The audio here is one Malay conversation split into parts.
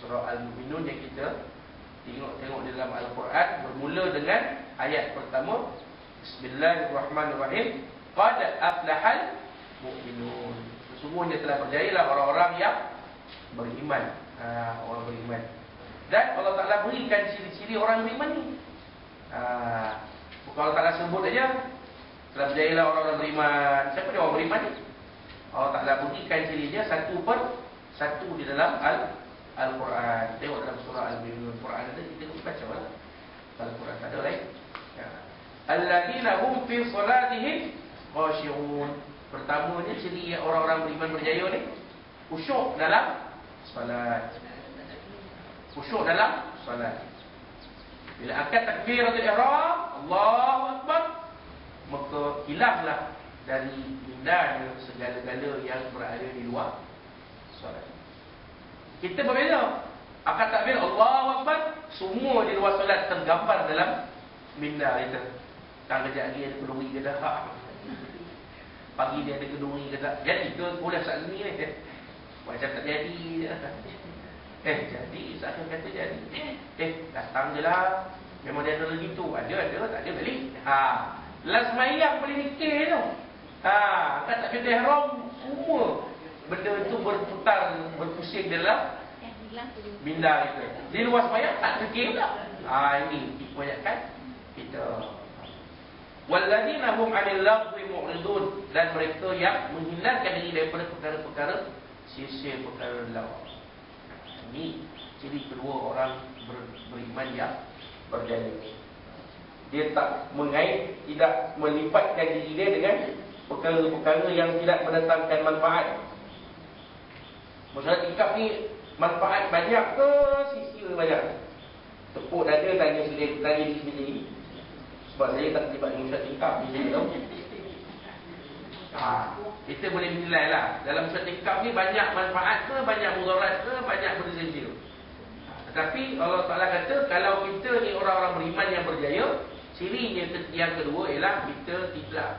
surah Al-Mu'minun yang kita tengok di dalam Al-Quran, bermula dengan ayat pertama, Bismillahirrahmanirrahim, qad aflahal mu'minun. Sesungguhnya telah berjayalah orang-orang yang beriman. Orang beriman. Dan Allah Ta'ala berikan ciri-ciri orang beriman ni. Bukan Allah Ta'ala sebut aja telah berjayalah orang-orang beriman. Siapa dia orang beriman ni? Allah Ta'ala berikan cirinya satu per satu di dalam Al-Quran. Tengok dalam surah Al-Mu'minun. Quran ada, kita baca lah. Al-Quran tak ada lain. Alladzina hum fi salatihim khashi'un. Pertamanya ciri orang-orang beriman berjaya ni, khusyuk dalam salat. Khusyuk dalam salat. Bila akan takbiratul ihram, Allahu Akbar, maka hilanglah dari minda segala-gala yang berada di luar salat. Kita berbeza. Akad takbir Allahu Akbar, semua di luar solat tergambar dalam minda kita. Tak kejap lagi ada keduri ke dah. Pagi dia ada keduri ke tak. Jadi ke boleh saat ni ni. Macam tak jadi. Jadi saya kata jadi. Datang je lah. Memang dia ada lagi tu. Ada, tak ada balik. Last mayang boleh nikah tu. Akad takbir ihram, semua benda tu berputar, berpusing dalam minda kita. Di luar sembahyang tak fikir pula. Ini kebanyakan kita. Walladzina hum 'anil lagwi mu'ridun, dan mereka yang menghindarkan diri daripada perkara-perkara sia-sia, perkara lawa. Ini ciri kedua orang beriman yang berjaya. Dia tak mengait, tidak melipatkan diri dia dengan perkara-perkara yang tidak mendatangkan manfaat. Masalah tingkap ni manfaat banyak ke sia-sia banyak? Tepuk dada tanya diri sendiri. Sebab saya tak terlibat dengan masalah tingkap ni, saya tahu. Kita boleh menilai lah. Dalam masalah tingkap ni banyak manfaat ke, banyak mudarat ke, banyak benda sia-sia. Tetapi Allah Ta'ala kata, kalau kita ni orang-orang beriman yang berjaya, cirinya yang kedua ialah kita tidak,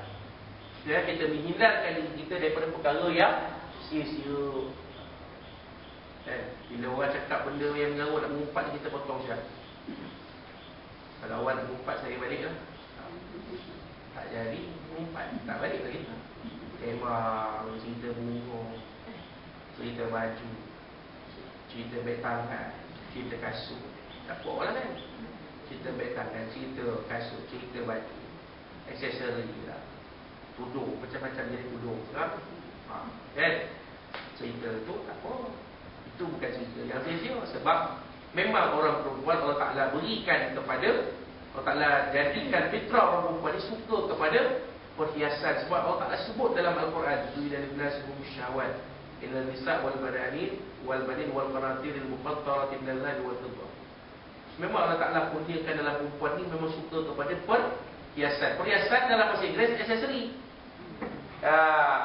kita menghindarkan diri kita daripada perkara yang sia-sia. Bila orang cakap benda yang mengarut nak mengumpat, kita potong siap. Kalau awak nak mengumpat, saya balik lah. Tak jadi mengumpat, tak balik lagi. Tema, cerita bunga, cerita baju, cerita beg tangan, cerita kasut. Tak apa lah kan. Cerita beg tangan, cerita kasut, cerita baju, aksesori lah, tudung, macam-macam jadi tudung kan? Cerita tu tak apa. Itu bukan cerita yang sia-sia. Sebab memang orang perempuan Allah Ta'ala berikan kepada, Allah Ta'ala jadikan fitrah orang perempuan ni suka kepada perhiasan. Sebab Allah Ta'ala sebut dalam Al-Quran, Zuhida lin-nasi hubbusyahawat ilal nisa' wal banin wal qanatiril muqattarati minal dhahabi wal fiddah. Memang Allah Ta'ala kurniakan dalam perempuan ni memang suka kepada perhiasan. Perhiasan dalam bahasa Inggeris aksesori.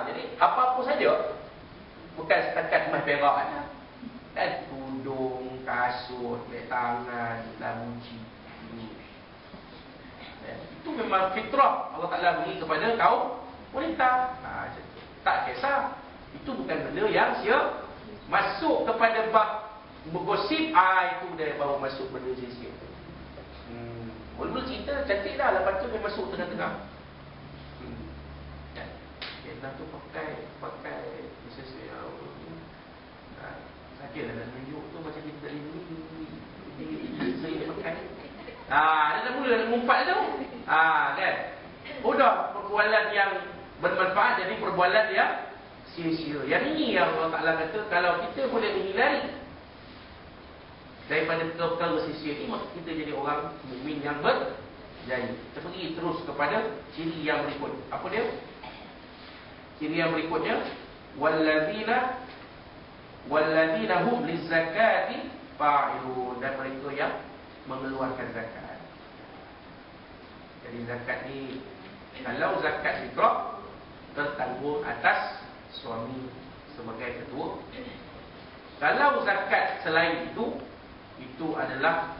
Jadi apa-apa saja, bukan setakat emas perak aja. Dan tudung, kasut, beg tangan, lamuci. Itu memang fitrah Allah Ta'ala beri kepada kaum wanita. Tak kisah. Itu bukan benda yang sia. Masuk kepada bab bergosip, itu dia baru masuk benda sia-sia. Mula-mula cerita cantik dah, lepas tu dia masuk tengah-tengah. Vietnam tu pakai sia-sia. Sajalah nak tunjuk tu macam kita tak lindungi. Sering dia pakai. Dia dah mula nak mengumpat tu. Kan? Udah perbualan yang bermanfaat jadi perbualan yang sia-sia. Yang ini yang Allah Ta'ala kata, kalau kita boleh menghindari daripada perkara sia-sia ni, maka kita jadi orang mukmin yang berjaya. Kita pergi terus kepada ciri yang berikut. Apa dia? Ciri yang berikutnya, Walladzina hum lizzakati fa'ilun, dan mereka yang mengeluarkan zakat. Jadi zakat ni, kalau zakat fitrah tertanggung atas suami sebagai ketua. Kalau zakat selain itu adalah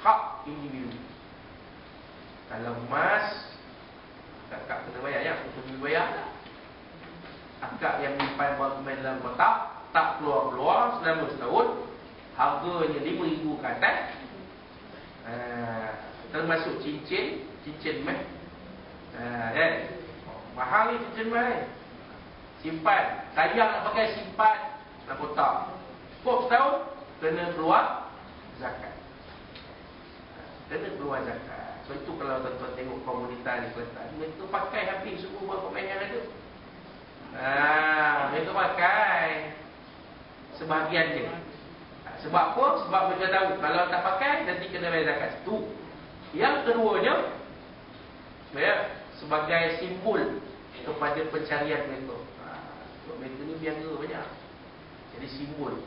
hak individu. Kalau emas, akak kena bayar ya, untuk bayar. Akak yang menyimpan wang dalam kotak tak keluar-keluar selama setahun, harganya 5,000 ke atas, termasuk cincin emas. Mahal ni cincin emas. Simpan, sayang nak pakai simpan, nak kotak. Cukup setahun, kena keluar zakat. Kena keluar zakat. So itu kalau tuan-tuan tengok komunitas di Kelantan, mereka pakai habis semua buah pemain yang ada. Mereka pakai sebahagian je. Sebab apa? Sebab mereka tahu kalau tak pakai nanti kena bayar zakat. Itu. Yang keduanya, sebagai simbol kepada pencarian mereka. Mereka ni biasa banyak. Jadi simbol.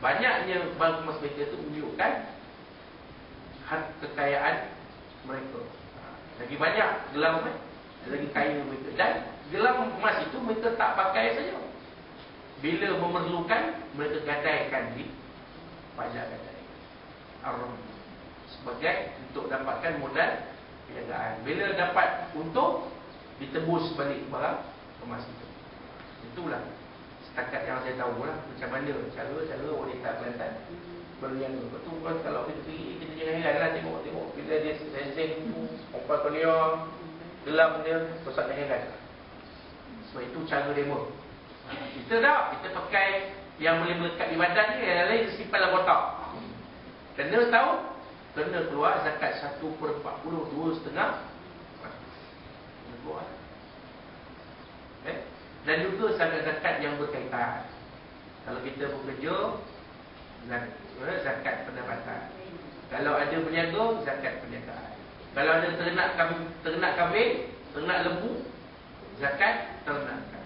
Banyaknya bank emas mereka itu menunjukkan kekayaan mereka. Lagi banyak gelang emas, lagi kaya mereka. Dan gelang emas itu mereka tak pakai saja. Bila memerlukan, mereka gadaikan di pajak gadai Ar-Rum sebagai untuk dapatkan modal perniagaan. Bila dapat untung, ditebus balik barang emas itu. Itulah setakat yang saya tahu lah macam mana cara wanita Kelantan berniaga. Betul kan, kalau kita pergi, kita jangan heran lah tengok bila dia sensing tu, perempuan kolia, gelap dia, terus tak heran. Sebab itu cara demo. Kita tak, kita pakai yang boleh melekat di badan ni, yang lain simpan dalam kotak. Kena tahu, kena keluar zakat 1/40, 2,5. Kena keluar. Dan juga zakat yang berkaitan. Kalau kita bekerja, zakat pendapatan. Kalau ada berniaga, zakat perniagaan. Kalau ada ternak kambing, ternak lembu, zakat ternakan.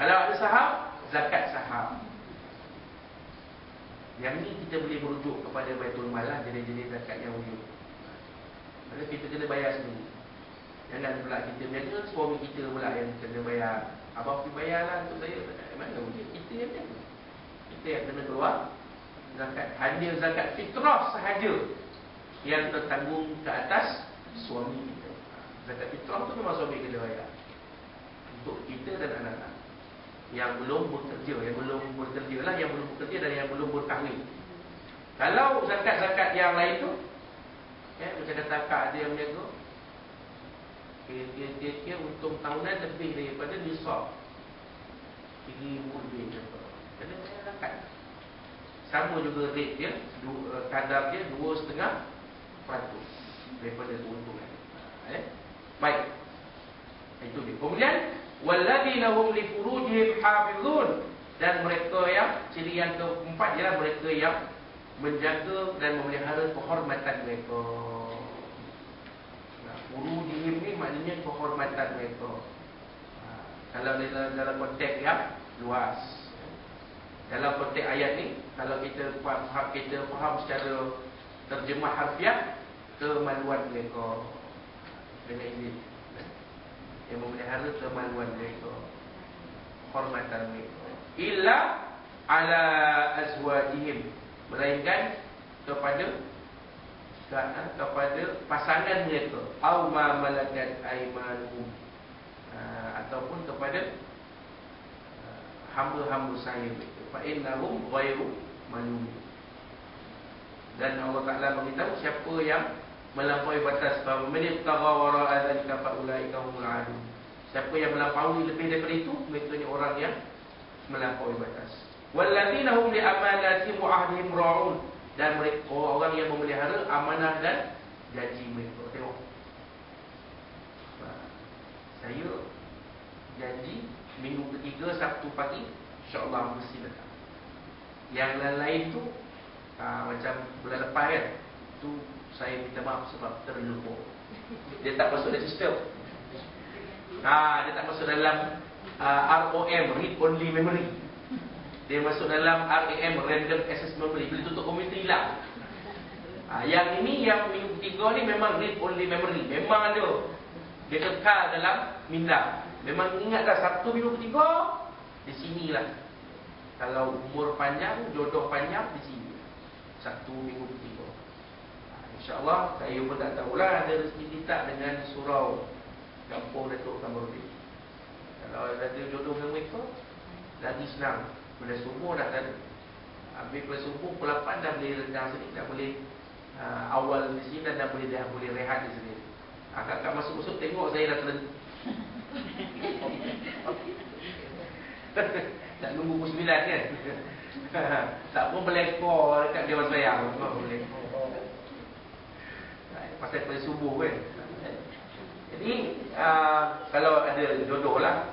Kalau ada saham, zakat saham. Yang ni kita boleh merujuk kepada Baitul Mal lah, jenis-jenis zakat yang wujud. Maka kita kena bayar sendiri. Jangan pula kita berniaga, suami kita pula yang kena bayar. Abang pergi bayar lah untuk saya. Mana boleh? Kita yang berniaga. Kita yang kena keluar zakat. Hanya zakat fitrah sahaja yang tertanggung ke atas suami kita. Zakat fitrah tu memang suami kena bayar. Untuk kita dan anak-anak yang belum bekerja, yang belum bekerja dan yang belum berkahwin. Kalau zakat-zakat yang lain tu, macam kata akak ada yang berniaga, kira-kira untung tahunan lebih daripada nisab 3,000 lebih. Kena bayar zakat. Sama juga rate dia, kadar dia 2,5% daripada keuntungan. Baik. Itu dia. Kemudian walladzina hum li furujihim hafizun, dan mereka yang ciri yang keempat ialah mereka yang menjaga dan memelihara kehormatan mereka. Furujihim ni maknanya kehormatan mereka. Kalau dalam konteks yang luas, dalam konteks ayat ni, kalau kita faham secara terjemah harfiah, kemaluan mereka dengan izin, yang memelihara kemaluan mereka, kehormatan mereka. Illa ala azwajihim, melainkan kepada pasangan mereka, au ma malakat aymanuhum, ataupun kepada hamba-hamba saya mereka. Fa innahum ghairu malumin. Dan Allah Taala beritahu siapa yang melampaui batas, fa man yattagha wara'a dzalika fa ulaika humul 'adun. Siapa yang melampaui lebih daripada itu, mereka ni orang yang melampaui batas. Walladzina hum li amanatihim wa 'ahdihim ra'un, dan mereka orang yang memelihara amanah dan janji mereka. Tengok, saya janji minggu ketiga Sabtu pagi insya-Allah mesti datang. Yang lain tu macam bulan lepas kan, tu saya minta maaf sebab terlupa. Dia tak masuk dalam sistem. Dia tak masuk dalam ROM, read only memory. Dia masuk dalam RAM, random access memory. Bila tutup komputer hilang. Yang ini, yang minggu ketiga ni memang read only memory. Memang ada. Dia kekal dalam minda. Memang ingatlah Sabtu minggu ketiga, di sinilah. Kalau umur panjang, jodoh panjang, di sini. Sabtu minggu ketiga. InsyaAllah, saya pun tak tahulah ada rezeki tak dengan surau kampung Datuk Kamarudin. Kalau ada jodoh dengan mereka, lagi senang. Bila semua dah ada. Habis kelas subuh pukul 8 dah boleh rendang sini, dah boleh awal di sini, dan dah boleh rehat di sini. Akak masuk tengok saya dah terlentang. Tak nunggu pukul 9 kan. Tak pun melekor dekat Dewan Sayang. Pasal kelas subuh kan. Jadi kalau ada jodoh lah,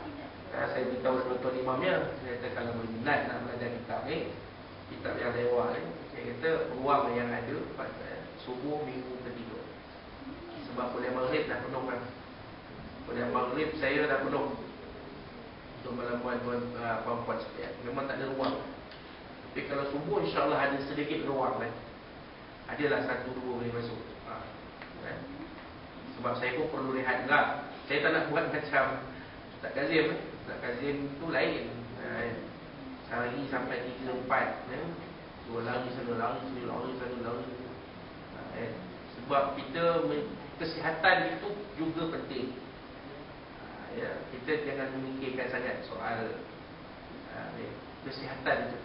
saya beritahu tuan imamnya, saya kata kalau berminat nak belajar kitab ni, kitab yang lewat ni, saya kata ruang yang ada pada subuh minggu ketiga. Sebab kuliah maghrib dah penuh kan. Kuliah maghrib saya dah penuh untuk melakukan puan-puan sekalian. Memang tak ada ruang. Tapi kalau subuh insyaAllah ada sedikit ruang kan. Adalah 1-2 boleh masuk. Kan? Sebab saya pun perlu rehat juga. Saya tak nak buat macam Ustaz Kazim. Ustaz Kazim tu lain. Sehari sampai 3-4 ya. Dua lari sana, lari sini, lari sana, lari. Sebab kesihatan itu juga penting. Ya, kita jangan memikirkan sangat soal kesihatan itu.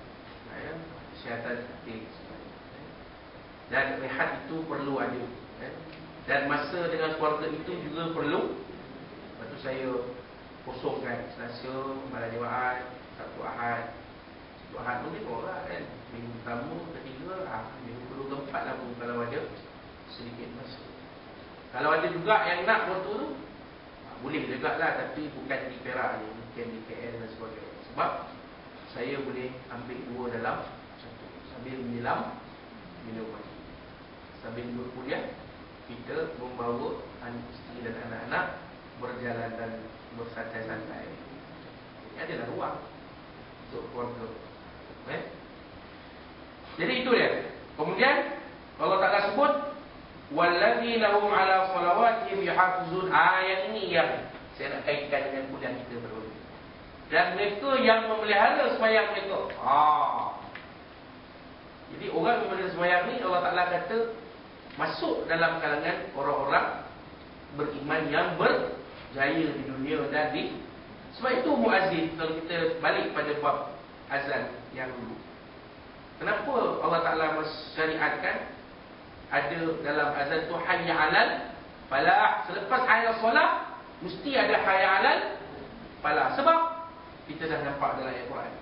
Ya, kesihatan penting. Dan rehat itu perlu ada. Ya. Dan masa dengan keluarga itu juga perlu. Lepas tu saya kosongkan Selasa, malam Jumaat, Sabtu Ahad. Sabtu Ahad pun tengok lah kan. Minggu pertama, ketiga, minggu kedua, keempat lah pun kalau ada sedikit masa. Kalau ada juga yang nak waktu tu, boleh juga lah, tapi bukan di Perak ni, mungkin di KL dan sebagainya. Sebab saya boleh ambil 2 dalam 1 sambil menyelam minum mandi. Sambil berkuliah, kita membawa isteri dan anak-anak berjalan dan bersantai-santai. Ini adalah ruang untuk keluarga. Jadi itu dia. Kemudian Allah Ta'ala sebut walladzina hum ala salawatihim yahafizun. Yang ini yang saya nak kaitkan dengan kuliah kita baru. Dan mereka yang memelihara sembahyang mereka. Jadi orang yang memelihara sembahyang ni Allah Ta'ala kata masuk dalam kalangan orang-orang beriman yang berjaya di dunia dan di. Sebab itu muazzin, kalau kita balik pada bab azan yang dulu, kenapa Allah Ta'ala syariatkan ada dalam azan tu hayya 'alal falah. Selepas hayya solat mesti ada hayya 'alal falah. Sebab kita dah nampak dalam ayat Quran,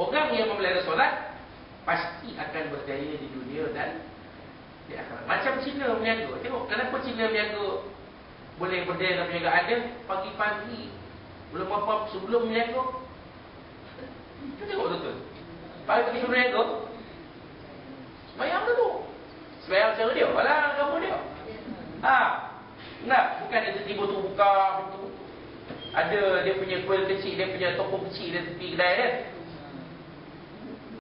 orang yang memelihara solat pasti akan berjaya di dunia dan di akhirat. Macam Cina berniaga. Tengok kenapa Cina berniaga boleh berjaya dalam perniagaan dia. Pagi-pagi belum apa sebelum berniaga, kita tengok betul. Pagi-pagi sebelum berniaga sembahyang dulu. Sembahyang cara dia, walau agama dia. Enggak, bukan dia tiba-tiba tu buka pintu. Ada dia punya kuil kecil, dia punya toko kecil dia tepi kedai dia.